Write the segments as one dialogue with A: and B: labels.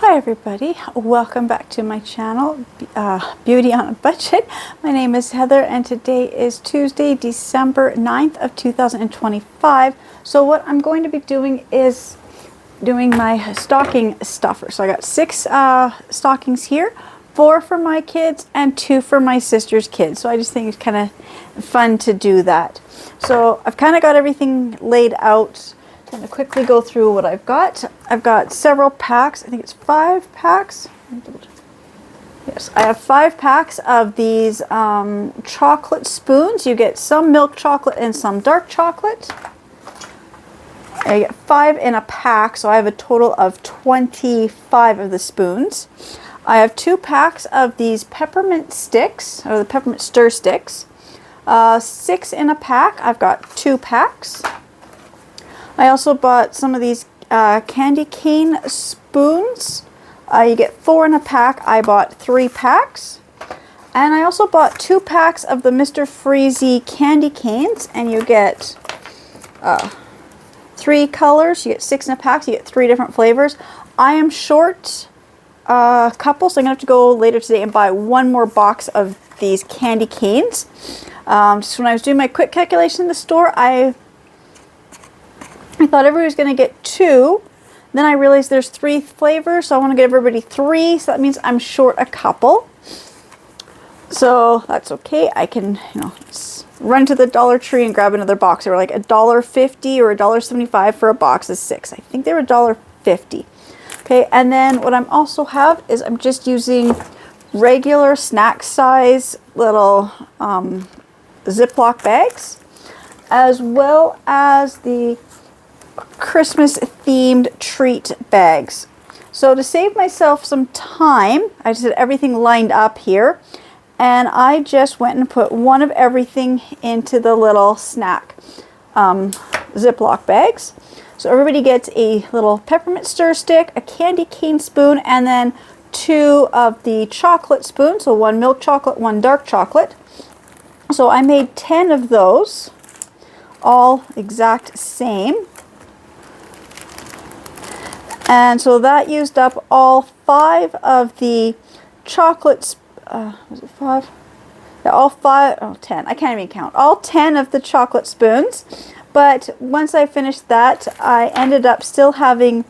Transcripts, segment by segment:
A: Hi everybody, welcome back to my channel, Beauty on a Budget. My name is Heather and today is Tuesday, December 9th of 2025. So what I'm going to be doing is doing my stocking stuffer. So I got 6 stockings here, 4 for my kids and 2 for my sister's kids. So I just think it's kind of fun to do that. So I've kind of got everything laid out. I'm going to quickly go through what I've got. I've got several packs. I think it's 5 packs. Yes, I have 5 packs of these chocolate spoons. You get some milk chocolate and some dark chocolate. I get 5 in a pack, so I have a total of 25 of the spoons. I have 2 packs of these peppermint sticks, or the peppermint stir sticks. 6 in a pack. I've got 2 packs. I also bought some of these candy cane spoons. You get 4 in a pack. I bought 3 packs. And I also bought 2 packs of the Mr. Freezy candy canes. And you get 3 colors. You get 6 in a pack. So you get 3 different flavors. I am short a couple, so I'm going to have to go later today and buy 1 more box of these candy canes. Just when I was doing my quick calculation in the store, I thought everybody was going to get 2. Then I realized there's 3 flavors, so I want to get everybody 3. So that means I'm short a couple. So that's okay. I can, run to the Dollar Tree and grab another box. They were like $1.50 or $1.75 for a box of 6. I think they were $1.50. Okay, and then what I'm also have is I'm just using regular snack size little Ziploc bags, as well as the Christmas themed treat bags. So to save myself some time, I just had everything lined up here, and I just went and put 1 of everything into the little snack Ziploc bags. So everybody gets a little peppermint stir stick, a candy cane spoon, and then 2 of the chocolate spoons. So 1 milk chocolate, 1 dark chocolate. So I made 10 of those, all exact same. And so that used up all 5 of the chocolates. Was it 5? Yeah, all 5, oh, 10. I can't even count. All 10 of the chocolate spoons. But once I finished that, I ended up still having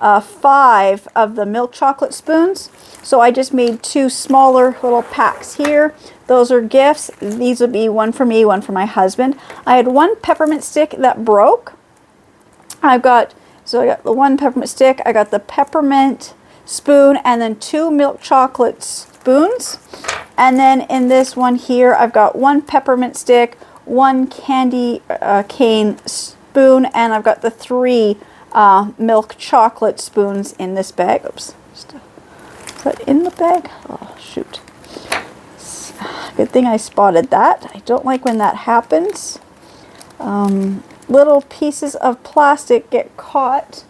A: 5 of the milk chocolate spoons. So I just made 2 smaller little packs here. Those are gifts. These would be 1 for me, 1 for my husband. I had 1 peppermint stick that broke. So I got the 1 peppermint stick, I got the peppermint spoon, and then 2 milk chocolate spoons. And then in this one here, I've got 1 peppermint stick, 1 candy cane spoon, and I've got the 3 milk chocolate spoons in this bag. Oops. Is that in the bag? Oh, shoot. Good thing I spotted that. I don't like when that happens. Little pieces of plastic get caught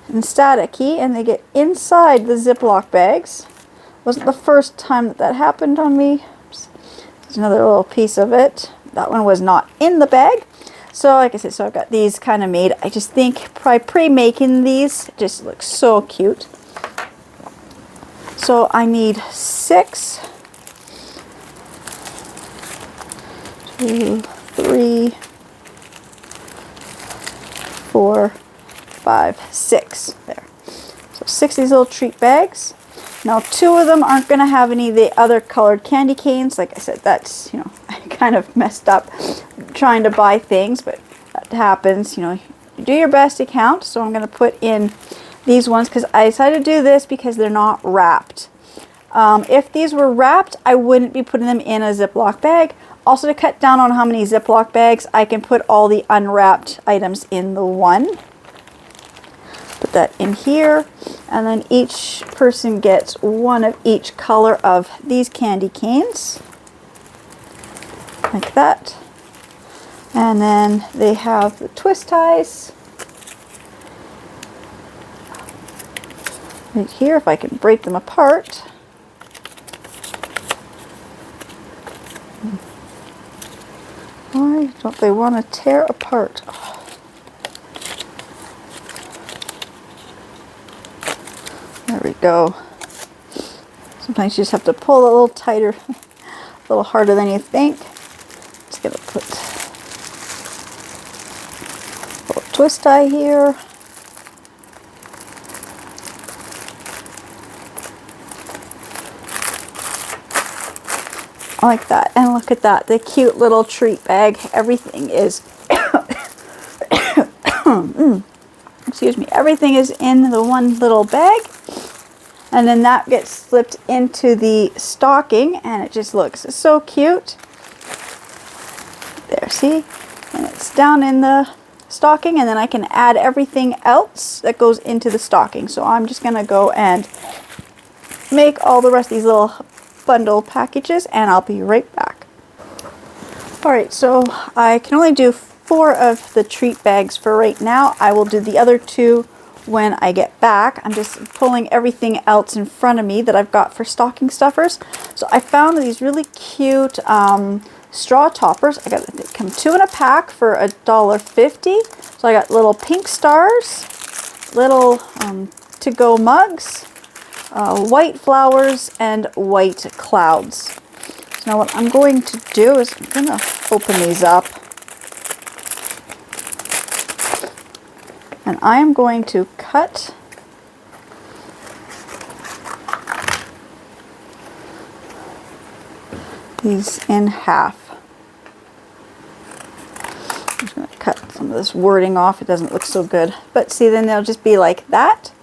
A: and staticky, and they get inside the Ziploc bags. Wasn't the first time that happened on me. Oops. There's another little piece of it. That one was not in the bag. So like I said, so I've got these kind of made. I just think by pre-making these, it just looks so cute. So I need 6, 2, 3, 4, 5, 6. There. So 6 of these little treat bags. Now 2 of them aren't going to have any of the other colored candy canes. Like I said, that's, I kind of messed up trying to buy things, but that happens. You do your best to count. So I'm going to put in these ones because I decided to do this because they're not wrapped. If these were wrapped, I wouldn't be putting them in a Ziploc bag. Also, to cut down on how many Ziploc bags, I can put all the unwrapped items in the one. Put that in here, and then each person gets 1 of each color of these candy canes. Like that. And then they have the twist ties. Right here, if I can break them apart. Why don't they want to tear apart? Oh. There we go. Sometimes you just have to pull a little tighter, a little harder than you think. Just gonna put a little twist tie here. I like that. And look at that, the cute little treat bag. Everything is excuse me, everything is in the one little bag. And then that gets slipped into the stocking, and it just looks so cute. There, see? And it's down in the stocking, and then I can add everything else that goes into the stocking. So I'm just gonna go and make all the rest of these little bundle packages, and I'll be right back. Alright, so I can only do 4 of the treat bags for right now. I will do the other 2 when I get back. I'm just pulling everything else in front of me that I've got for stocking stuffers. So I found these really cute straw toppers. I got they come 2 in a pack for $1.50. So I got little pink stars, little to-go mugs, white flowers, and white clouds. So now what I'm going to do is I'm going to open these up. And I am going to cut these in half. I'm just going to cut some of this wording off. It doesn't look so good. But see, then they'll just be like that.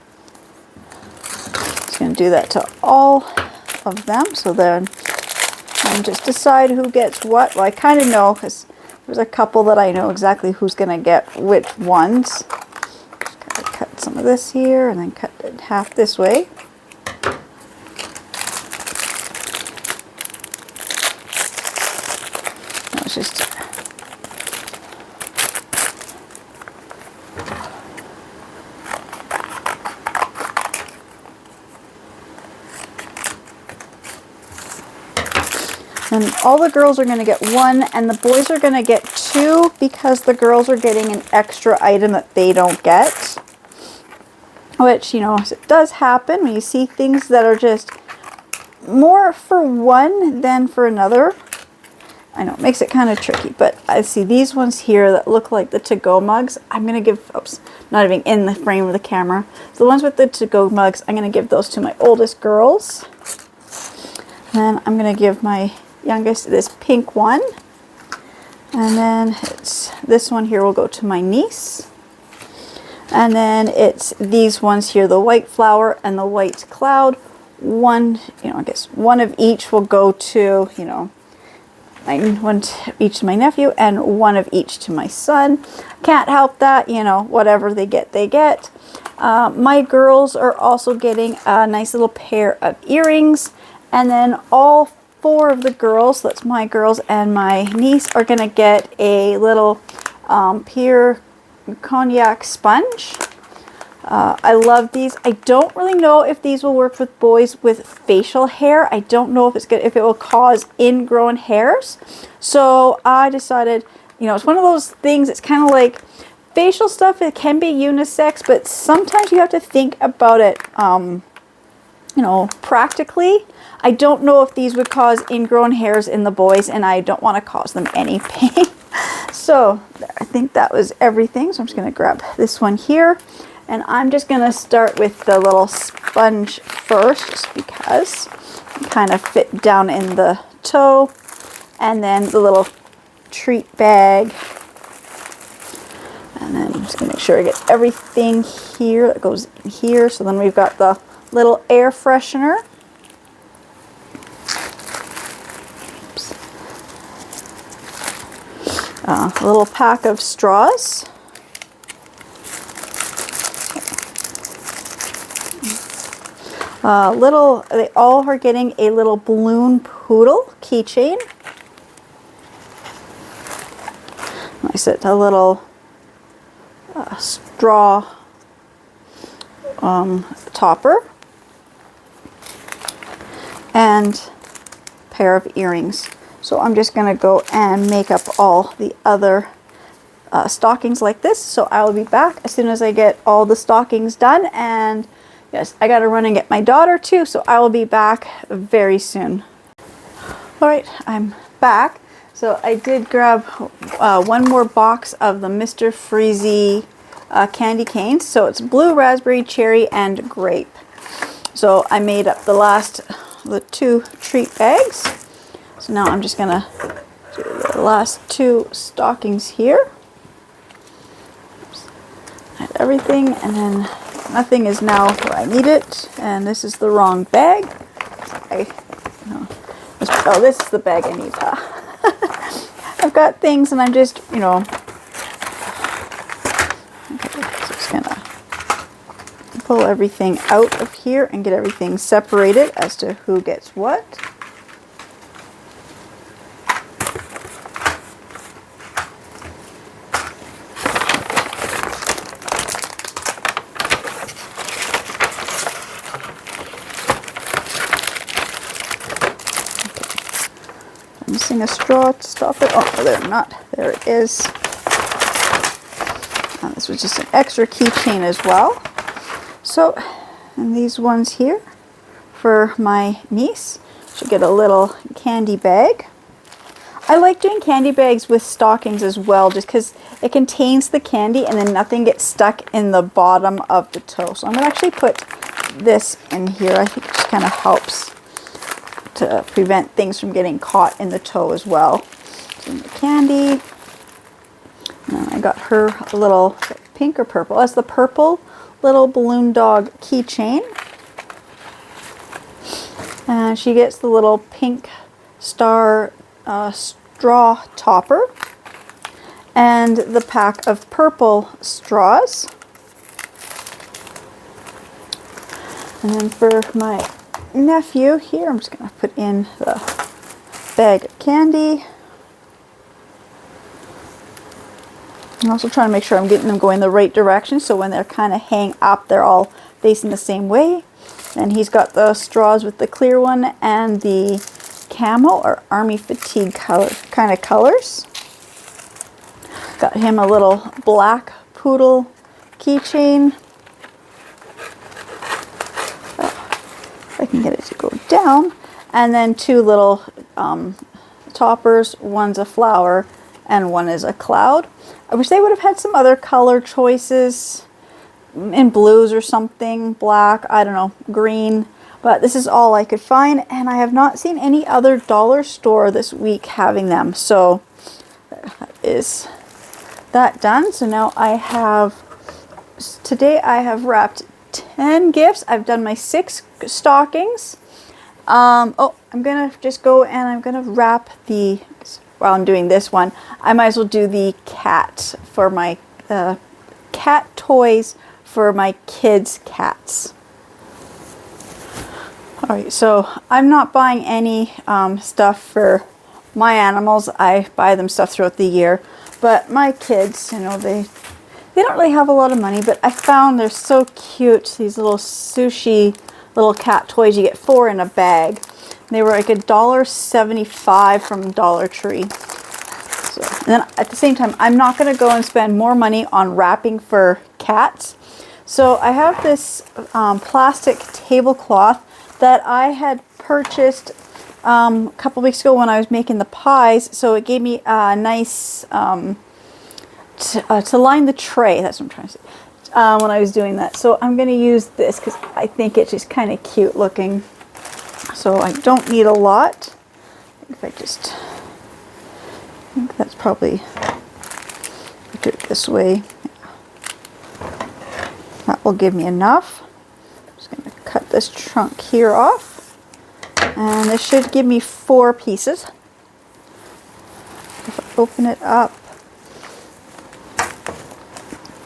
A: Just going to do that to all of them. So then I just decide who gets what. Well, I kind of know because there's a couple that I know exactly who's going to get which ones. Cut some of this here and then cut it half this way. Let's just and all the girls are going to get 1 and the boys are going to get 2 because the girls are getting an extra item that they don't get. Which, you know, it does happen when you see things that are just more for one than for another. I know, it makes it kind of tricky, but I see these ones here that look like the to-go mugs. I'm going to give, oops, not even in the frame of the camera. So the ones with the to-go mugs, I'm going to give those to my oldest girls. And then I'm going to give my youngest this pink one. And then this one here will go to my niece. And then it's these ones here, the white flower and the white cloud. One, you know, I guess one of each will go to, you know, one to each to my nephew and one of each to my son. Can't help that, you know, whatever they get, they get. My girls are also getting a nice little pair of earrings. And then all 4 of the girls, that's my girls and my niece, are going to get a little pure cognac sponge. I love these. I don't really know if these will work with boys with facial hair. I don't know if it's good, if it will cause ingrown hairs. So I decided, you know, it's one of those things, it's kind of like facial stuff. It can be unisex, but sometimes you have to think about it, you know, practically. I don't know if these would cause ingrown hairs in the boys, and I don't want to cause them any pain. So I think that was everything. So I'm just going to grab this one here, and I'm just going to start with the little sponge first, just because it kind of fit down in the toe, and then the little treat bag. And then I'm just going to make sure I get everything here that goes in here. So then we've got the little air freshener. A little pack of straws. They all are getting a little balloon poodle keychain. I said a little straw topper and pair of earrings. So I'm just going to go and make up all the other stockings like this. So I will be back as soon as I get all the stockings done and yes, I gotta run and get my daughter too, so I will be back very soon. All right, I'm back. So I did grab one more box of the Mr. Freezy candy canes. So it's blue, raspberry, cherry, and grape. So I made up the 2 treat bags. So now I'm just gonna do the last 2 stockings here. Oops. Add everything, and then nothing is now where I need it. And this is the wrong bag. Oh, this is the bag I need. I've got things, and I'm just, just gonna pull everything out of here and get everything separated as to who gets what. Missing a straw to stop it. Oh, there, not. There it is. This was just an extra keychain as well. So, and these ones here for my niece. She'll get a little candy bag. I like doing candy bags with stockings as well, just because it contains the candy and then nothing gets stuck in the bottom of the toe. So I'm going to actually put this in here. I think it just kind of helps to prevent things from getting caught in the toe as well. So the candy. And I got her a little pink or purple. That's the purple little balloon dog keychain. And she gets the little pink star straw topper. And the pack of purple straws. And then for my nephew here, I'm just going to put in the bag of candy. I'm also trying to make sure I'm getting them going the right direction, so when they're kind of hang up, they're all facing the same way. And he's got the straws with the clear one and the camel or army fatigue color kind of colors. Got him a little black poodle keychain. I can get it to go down, and then 2 little toppers. One's a flower and one is a cloud. I wish they would have had some other color choices in blues or something, black, I don't know, green, but this is all I could find, and I have not seen any other dollar store this week having them. So that is that done. So now today I have wrapped 10 gifts. I've done my 6 stockings. Oh, I'm gonna just go and I'm gonna wrap while I'm doing this one, I might as well do the cat for my cat toys for my kids' cats. Alright, so I'm not buying any stuff for my animals. I buy them stuff throughout the year, but my kids, they don't really have a lot of money, but I found they're so cute. These little sushi little cat toys. You get 4 in a bag. They were like $1.75 from Dollar Tree. So, and then at the same time, I'm not going to go and spend more money on wrapping for cats. So I have this plastic tablecloth that I had purchased a couple weeks ago when I was making the pies. So it gave me a nice to line the tray. That's what I'm trying to say. When I was doing that. So I'm going to use this because I think it's just kind of cute looking. So I don't need a lot. I think that's probably, do it this way. That will give me enough. I'm just going to cut this trunk here off. And this should give me 4 pieces. If I open it up,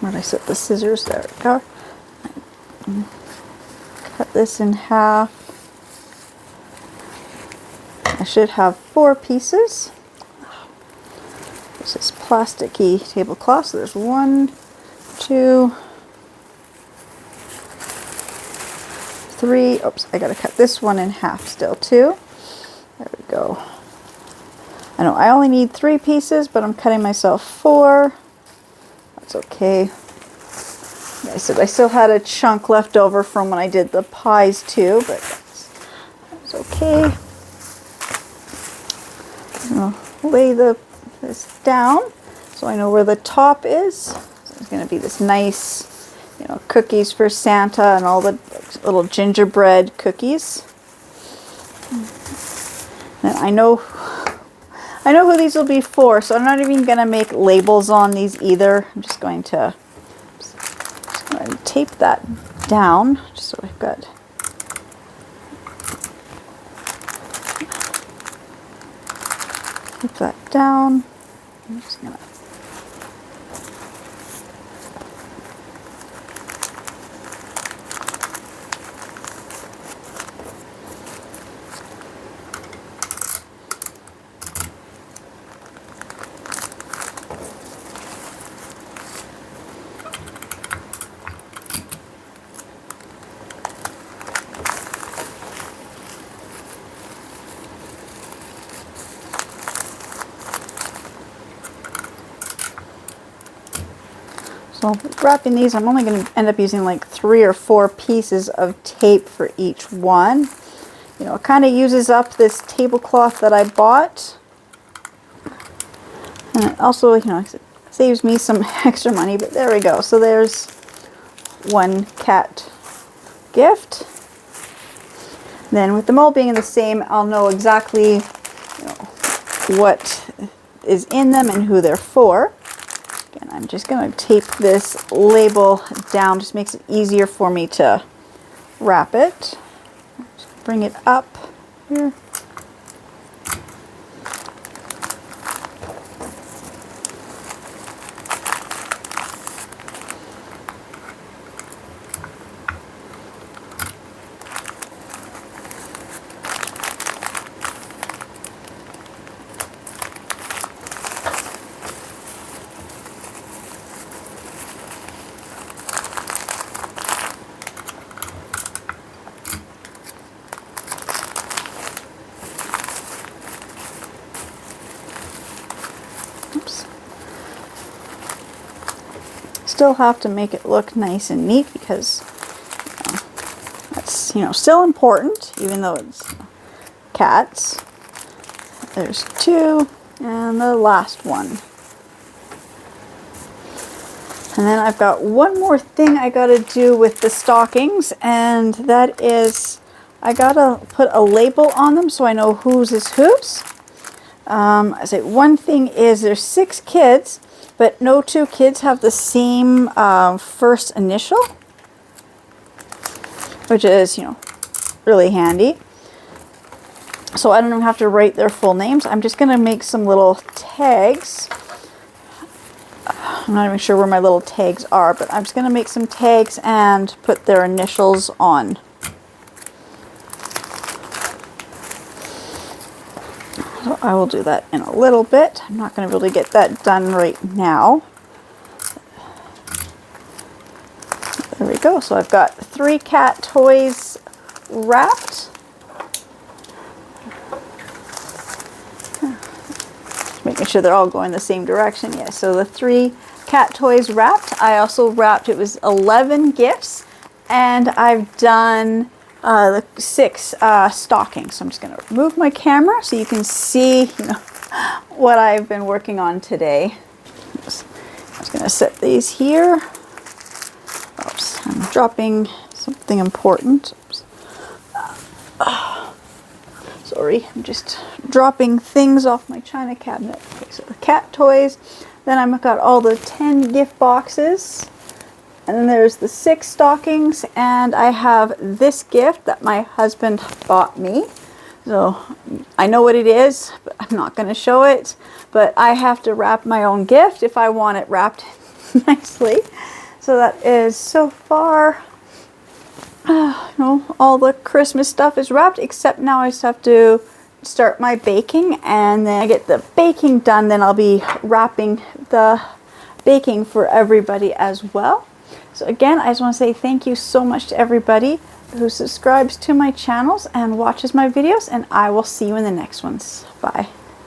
A: where did I set the scissors? There we go. Cut this in half. I should have 4 pieces. There's this plasticky tablecloth. So there's 1, 2, 3. Oops, I gotta cut this one in half still too. There we go. I know I only need 3 pieces, but I'm cutting myself 4. That's okay. I said I still had a chunk left over from when I did the pies too, but that's okay. I'll lay this down so I know where the top is. So it's going to be this nice, you know, cookies for Santa and all the little gingerbread cookies. And I know who these will be for, so I'm not even going to make labels on these either. I'm just going to tape that down just so I've got that down. I'm just gonna So wrapping these, I'm only going to end up using like 3 or 4 pieces of tape for each one. You know, it kind of uses up this tablecloth that I bought. And it also, you know, saves me some extra money, but there we go. So there's one cat gift. Then with them all being the same, I'll know exactly, you know, what is in them and who they're for. Again, I'm just going to tape this label down, just makes it easier for me to wrap it. Just bring it up here. Still have to make it look nice and neat because that's, you know, still important, even though it's cats. There's 2 and the last one. And then I've got one more thing I gotta do with the stockings, and that is I gotta put a label on them so I know whose is whose. I say one thing is there's 6 kids, but no 2 kids have the same first initial, which is, you know, really handy. So I don't even have to write their full names. I'm just going to make some little tags. I'm not even sure where my little tags are, but I'm just going to make some tags and put their initials on. So I will do that in a little bit. I'm not going to really get that done right now. There we go. So I've got 3 cat toys wrapped. Just making sure they're all going the same direction. Yeah, so the 3 cat toys wrapped. I also wrapped, it was 11 gifts, and I've done the 6 stockings. So I'm just going to remove my camera so you can see, you know, what I've been working on today. I'm just going to set these here. Oops, I'm dropping something important. Oops. Sorry, I'm just dropping things off my china cabinet. Okay, so the cat toys. Then I've got all the 10 gift boxes. And then there's the 6 stockings, and I have this gift that my husband bought me. So I know what it is, but I'm not going to show it. But I have to wrap my own gift if I want it wrapped nicely. So that is so far, you know, all the Christmas stuff is wrapped, except now I just have to start my baking, and then I get the baking done, then I'll be wrapping the baking for everybody as well. So again, I just want to say thank you so much to everybody who subscribes to my channels and watches my videos, and I will see you in the next ones. Bye.